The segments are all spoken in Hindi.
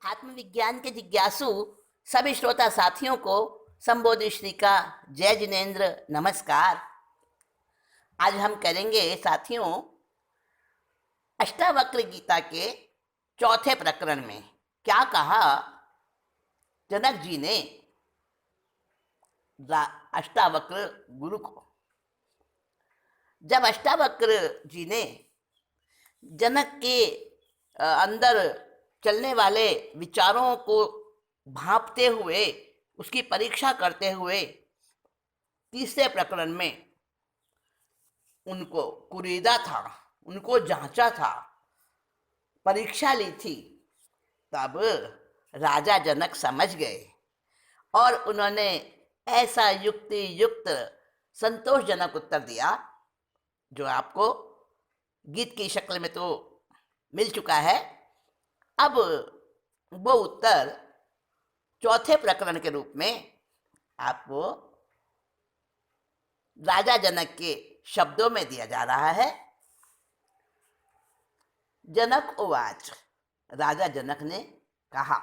आत्मविज्ञान के जिज्ञासु सभी श्रोता साथियों को संबोधि श्री का जय जिनेन्द्र नमस्कार। आज हम करेंगे साथियों अष्टावक्र गीता के चौथे प्रकरण में क्या कहा जनक जी ने अष्टावक्र गुरु को। जब अष्टावक्र जी ने जनक के अंदर चलने वाले विचारों को भांपते हुए उसकी परीक्षा करते हुए तीसरे प्रकरण में उनको कुरीदा था, उनको जांचा था, परीक्षा ली थी, तब राजा जनक समझ गए और उन्होंने ऐसा युक्ति युक्त संतोषजनक उत्तर दिया जो आपको गीत की शक्ल में तो मिल चुका है। अब वो उत्तर चौथे प्रकरण के रूप में आपको राजा जनक के शब्दों में दिया जा रहा है। जनक उवाच, राजा जनक ने कहा,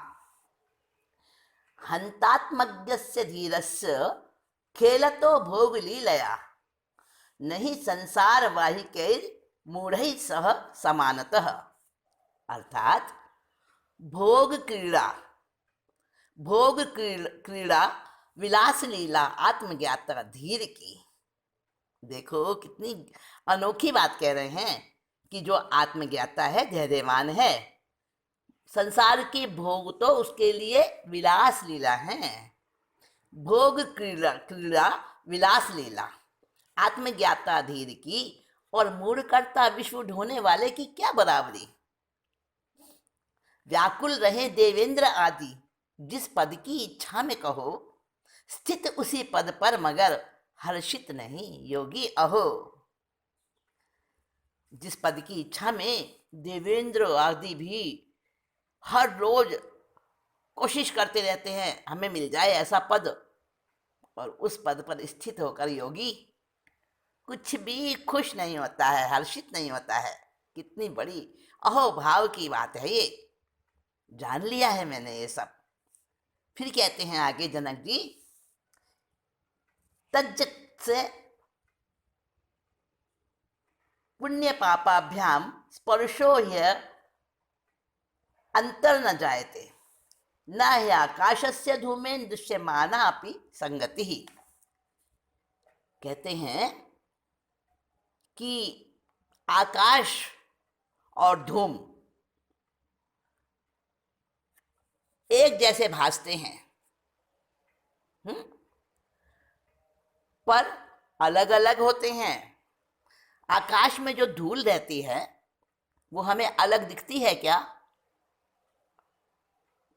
हंतात्मज्ञस्य धीरस्य खेलतो भोग लीलया नहीं संसार वाहिकैर मूढ़ै सह समानतः। अर्थात भोग क्रीड़ा विलास लीला आत्मज्ञाता धीर की। देखो कितनी अनोखी बात कह रहे हैं कि जो आत्मज्ञाता है, धैर्यवान है, संसार के भोग तो उसके लिए विलास लीला है। भोग क्रीड़ा विलास लीला आत्मज्ञाता धीर की और मूढ़कर्ता विश्व ढोने वाले की क्या बराबरी। व्याकुल रहे देवेंद्र आदि जिस पद की इच्छा में कहो, स्थित उसी पद पर मगर हर्षित नहीं योगी अहो। जिस पद की इच्छा में देवेंद्र आदि भी हर रोज कोशिश करते रहते हैं हमें मिल जाए ऐसा पद, और उस पद पर स्थित होकर योगी कुछ भी खुश नहीं होता है, हर्षित नहीं होता है। कितनी बड़ी अहोभाव की बात है ये। जान लिया है मैंने ये सब। फिर कहते हैं आगे जनक जी, तज्ज से पुण्य पापाभ्याम स्पर्शो ह्य अंतर न जायते न हि आकाशस्य धूमेन दृश्यमाना अपि संगति ही। कहते हैं कि आकाश और धूम एक जैसे भासते हैं, पर अलग अलग होते हैं। आकाश में जो धूल रहती है वो हमें अलग दिखती है क्या?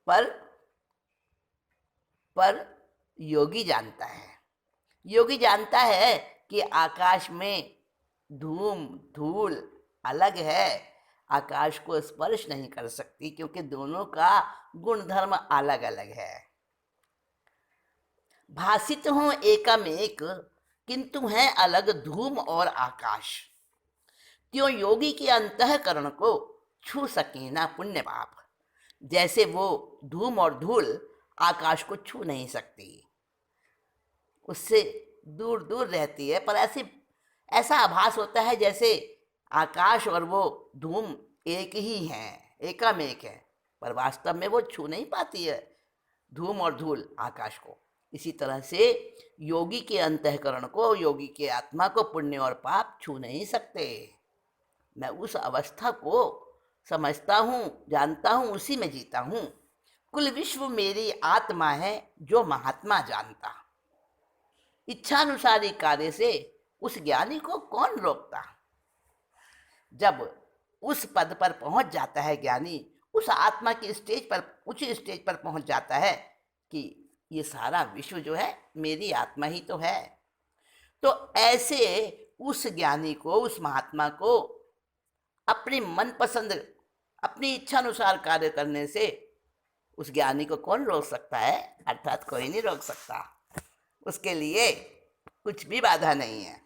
पर योगी जानता है, योगी जानता है कि आकाश में धूम धूल अलग है, आकाश को स्पर्श नहीं कर सकती क्योंकि दोनों का गुणधर्म अलग अलग है। भासित हो एकम एक किंतु है अलग धूम और आकाश, त्यों योगी के अंतःकरण को छू सके ना पुण्य पाप। जैसे वो धूम और धूल आकाश को छू नहीं सकती, उससे दूर दूर रहती है, पर ऐसा आभास होता है जैसे आकाश और वो धूम एक ही हैं, एकम एक है, पर वास्तव में वो छू नहीं पाती है धूम और धूल आकाश को। इसी तरह से योगी के अंतःकरण को, योगी के आत्मा को पुण्य और पाप छू नहीं सकते। मैं उस अवस्था को समझता हूँ, जानता हूँ, उसी में जीता हूँ। कुल विश्व मेरी आत्मा है जो महात्मा जानता, इच्छानुसारी कार्य से उस ज्ञानी को कौन रोकता। जब उस पद पर पहुंच जाता है ज्ञानी, उस आत्मा की स्टेज पर, ऊंची स्टेज पर पहुंच जाता है कि ये सारा विश्व जो है मेरी आत्मा ही तो है, तो ऐसे उस ज्ञानी को, उस महात्मा को अपनी मनपसंद, अपनी इच्छानुसार कार्य करने से उस ज्ञानी को कौन रोक सकता है? अर्थात कोई नहीं रोक सकता, उसके लिए कुछ भी बाधा नहीं है।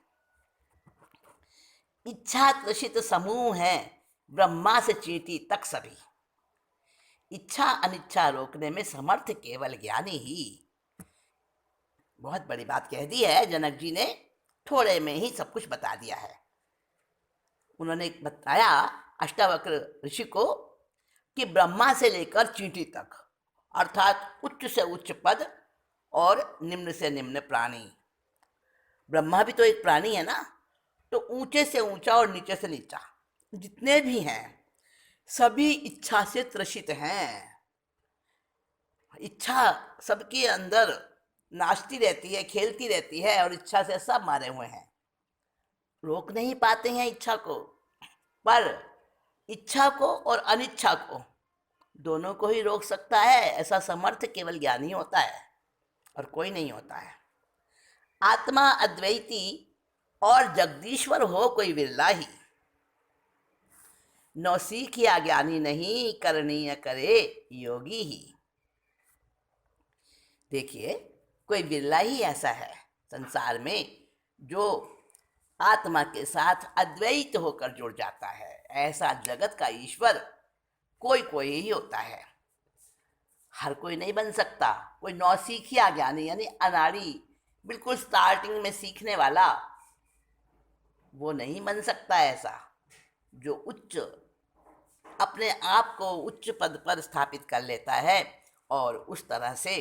इच्छा त्रसित समूह है ब्रह्मा से चींटी तक सभी, इच्छा अनिच्छा रोकने में समर्थ केवल ज्ञानी ही। बहुत बड़ी बात कह दी है जनक जी ने, थोड़े में ही सब कुछ बता दिया है। उन्होंने बताया अष्टावक्र ऋषि को कि ब्रह्मा से लेकर चींटी तक, अर्थात उच्च से उच्च पद और निम्न से निम्न प्राणी। ब्रह्मा भी तो एक प्राणी है ना, तो ऊंचे से ऊंचा और नीचे से नीचा जितने भी हैं सभी इच्छा से त्रसित हैं। इच्छा सबके अंदर नाचती रहती है, खेलती रहती है, और इच्छा से सब मारे हुए हैं, रोक नहीं पाते हैं इच्छा को। पर इच्छा को और अनिच्छा को दोनों को ही रोक सकता है, ऐसा समर्थ केवल ज्ञानी होता है और कोई नहीं होता है। आत्मा अद्वैती और जगदीश्वर हो कोई विरला ही, नौ सीखिया ज्ञानी नहीं, करणीय करे योगी ही। देखिए, कोई बिरला ही ऐसा है संसार में जो आत्मा के साथ अद्वैत होकर जुड़ जाता है। ऐसा जगत का ईश्वर कोई कोई ही होता है, हर कोई नहीं बन सकता। कोई नौसीखिया ज्ञानी यानी अनाड़ी, बिल्कुल स्टार्टिंग में सीखने वाला, वो नहीं बन सकता ऐसा, जो उच्च अपने आप को उच्च पद पर स्थापित कर लेता है और उस तरह से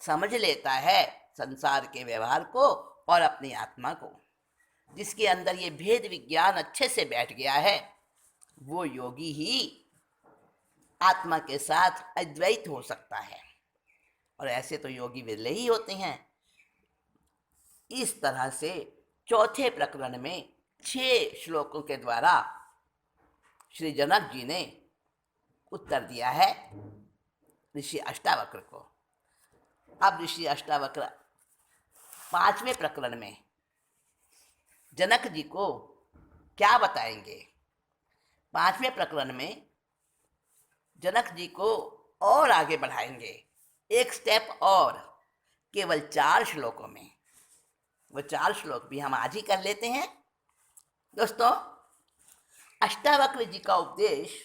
समझ लेता है संसार के व्यवहार को और अपनी आत्मा को। जिसके अंदर ये भेद विज्ञान अच्छे से बैठ गया है, वो योगी ही आत्मा के साथ अद्वैत हो सकता है, और ऐसे तो योगी विरले ही होते हैं। इस तरह से चौथे प्रकरण में 6 श्लोकों के द्वारा श्री जनक जी ने उत्तर दिया है ऋषि अष्टावक्र को। अब ऋषि अष्टावक्र 5वें प्रकरण में जनक जी को क्या बताएंगे। 5वें प्रकरण में जनक जी को और आगे बढ़ाएंगे, एक स्टेप और, केवल 4 श्लोकों में। वो 4 श्लोक भी हम आज ही कर लेते हैं। दोस्तों, अष्टावक्र जी का उपदेश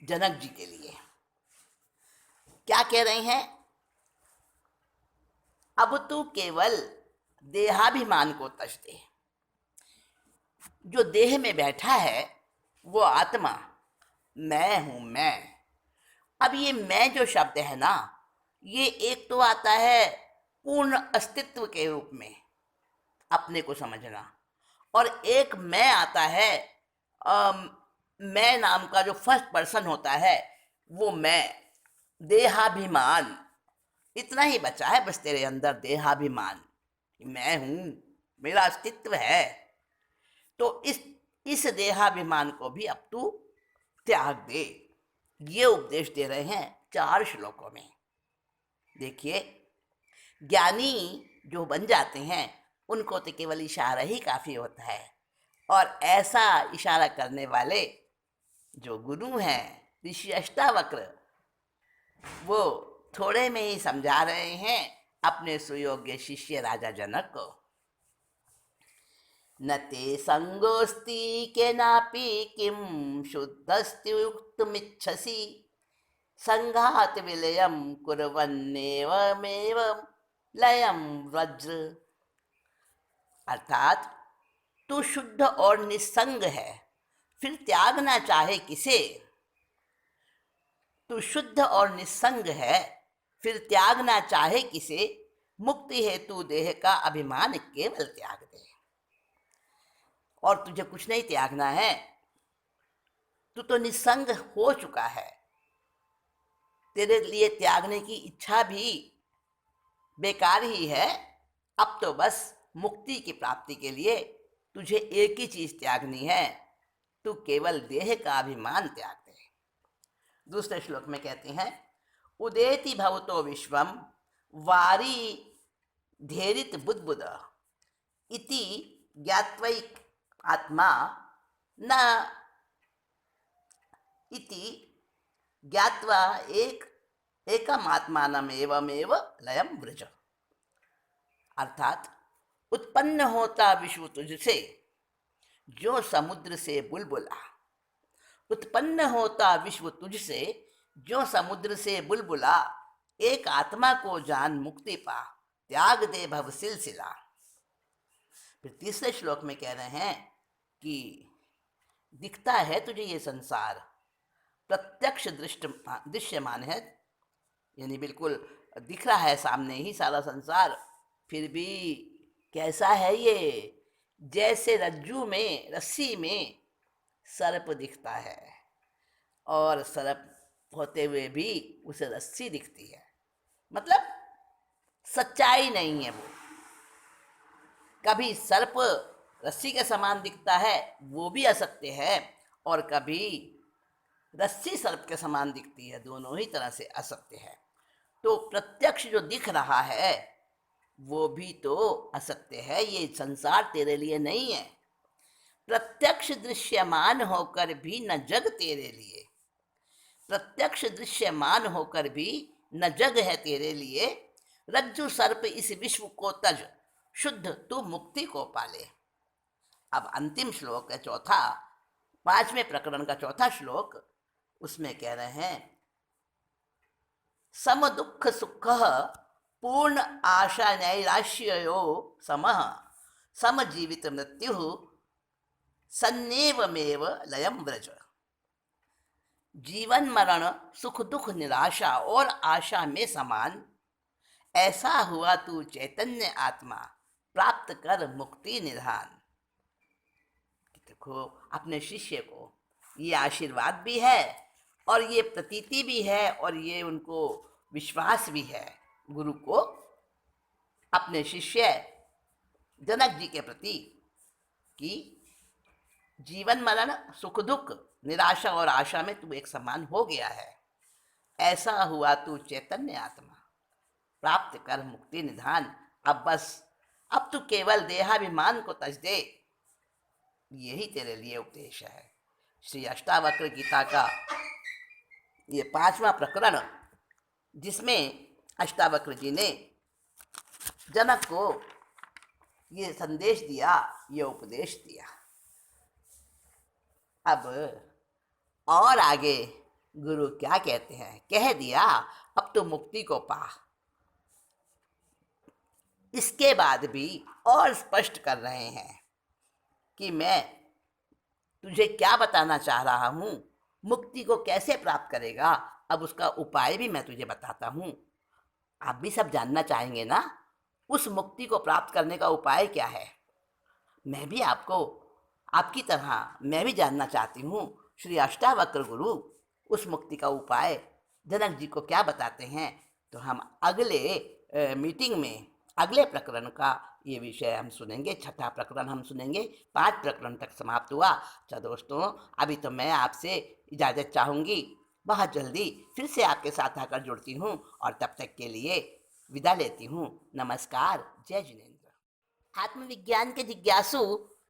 जनक जी के लिए क्या कह रहे हैं। अब तू केवल देहाभिमान को तज दे। जो देह में बैठा है वो आत्मा मैं हूं, मैं। अब ये मैं जो शब्द है ना, ये एक तो आता है पूर्ण अस्तित्व के रूप में अपने को समझना, और एक मैं आता है मैं नाम का जो फर्स्ट पर्सन होता है, वो मैं, देहाभिमान। इतना ही बचा है बस तेरे अंदर, देहाभिमान, मैं हूं, मेरा अस्तित्व है। तो इस देहाभिमान को भी अब तू त्याग दे। ये उपदेश दे रहे हैं 4 श्लोकों में। देखिए, ज्ञानी जो बन जाते हैं उनको तो केवल इशारा ही काफ़ी होता है, और ऐसा इशारा करने वाले जो गुरु हैं ऋषि अष्टावक्र, वो थोड़े में ही समझा रहे हैं अपने सुयोग्य शिष्य राजा जनक को। न ते संगोस्ति के नापि किम शुद्धस्त्युक्तमिच्छसि संघात विलयम कुर्वन्नेवमेव लयम वज्र। अर्थात तू शुद्ध और निस्संग है, फिर त्यागना चाहे किसे। तू शुद्ध और निस्संग है, फिर त्यागना चाहे किसे। मुक्ति हेतु देह का अभिमान केवल त्याग दे। और तुझे कुछ नहीं त्यागना है, तू तो निस्संग हो चुका है। तेरे लिए त्यागने की इच्छा भी बेकार ही है। अब तो बस मुक्ति की प्राप्ति के लिए तुझे एक ही चीज त्यागनी है, तू केवल देह का अभिमान त्याग दे। दूसरे श्लोक में कहते हैं, उदेति भवतो विश्वम वारी धेरित बुद्बुद इति ज्ञात्वैक आत्मा न इति ज्ञात्वा एकम आत्मानमेवमेव लयम व्रज। अर्थात उत्पन्न होता विश्व तुझसे जो समुद्र से बुलबुला, उत्पन्न होता विश्व तुझसे जो समुद्र से बुलबुला, एक आत्मा को जान मुक्ति पा, त्याग दे भव सिलसिला। फिर तीसरे श्लोक में कह रहे हैं कि दिखता है तुझे ये संसार, प्रत्यक्ष दृश्यमान है, यानी बिल्कुल दिख रहा है सामने ही सारा संसार, फिर भी कैसा है ये? जैसे रज्जू में, रस्सी में सर्प दिखता है, और सर्प होते हुए भी उसे रस्सी दिखती है, मतलब सच्चाई नहीं है वो। कभी सर्प रस्सी के समान दिखता है, वो भी असत्य है, और कभी रस्सी सर्प के समान दिखती है, दोनों ही तरह से असत्य है। तो प्रत्यक्ष जो दिख रहा है वो भी तो असत्य है, ये संसार तेरे लिए नहीं है। प्रत्यक्ष दृश्यमान होकर भी न जग तेरे लिए, प्रत्यक्ष दृश्यमान होकर भी न जग है तेरे लिए। रज्जु सर्प इस विश्व को तज, शुद्ध तू मुक्ति को पाले। अब अंतिम श्लोक है चौथा, 5वें प्रकरण का चौथा श्लोक, उसमें कह रहे हैं सम दुख सुख पूर्ण आशा नैराश्यो समः, सम जीवित मृत्यु सन्नेवमेव लयम व्रज। जीवन मरण, सुख दुख निराशा और आशा में समान, ऐसा हुआ तू चैतन्य आत्मा, प्राप्त कर मुक्ति निधान। देखो, अपने शिष्य को ये आशीर्वाद भी है और ये प्रतीति भी है और ये उनको विश्वास भी है, गुरु को अपने शिष्य जनक जी के प्रति, कि जीवन मरण, सुख दुख, निराशा और आशा में तू एक समान हो गया है। ऐसा हुआ तू चैतन्य आत्मा, प्राप्त कर मुक्ति निधान। अब बस, अब तू केवल देहाभिमान को तज दे, यही तेरे लिए उपदेश है। श्री अष्टावक्र गीता का ये 5वां प्रकरण, जिसमें अष्टावक्र जी ने जनक को ये संदेश दिया, ये उपदेश दिया। अब और आगे गुरु क्या कहते हैं? कह दिया अब तो मुक्ति को पा। इसके बाद भी और स्पष्ट कर रहे हैं कि मैं तुझे क्या बताना चाह रहा हूँ, मुक्ति को कैसे प्राप्त करेगा, अब उसका उपाय भी मैं तुझे बताता हूँ। आप भी सब जानना चाहेंगे ना, उस मुक्ति को प्राप्त करने का उपाय क्या है? मैं भी आपको, आपकी तरह मैं भी जानना चाहती हूँ। श्री अष्टावक्र गुरु उस मुक्ति का उपाय जनक जी को क्या बताते हैं, तो हम अगले मीटिंग में अगले प्रकरण का ये विषय हम सुनेंगे। छठा प्रकरण हम सुनेंगे, 5 प्रकरण तक समाप्त हुआ। अच्छा दोस्तों, अभी तो मैं आपसे इजाज़त चाहूँगी, बहुत जल्दी फिर से आपके साथ आकर जुड़ती हूँ, और तब तक के लिए विदा लेती हूँ। नमस्कार, जय जिनेन्द्र। आत्मविज्ञान के जिज्ञासु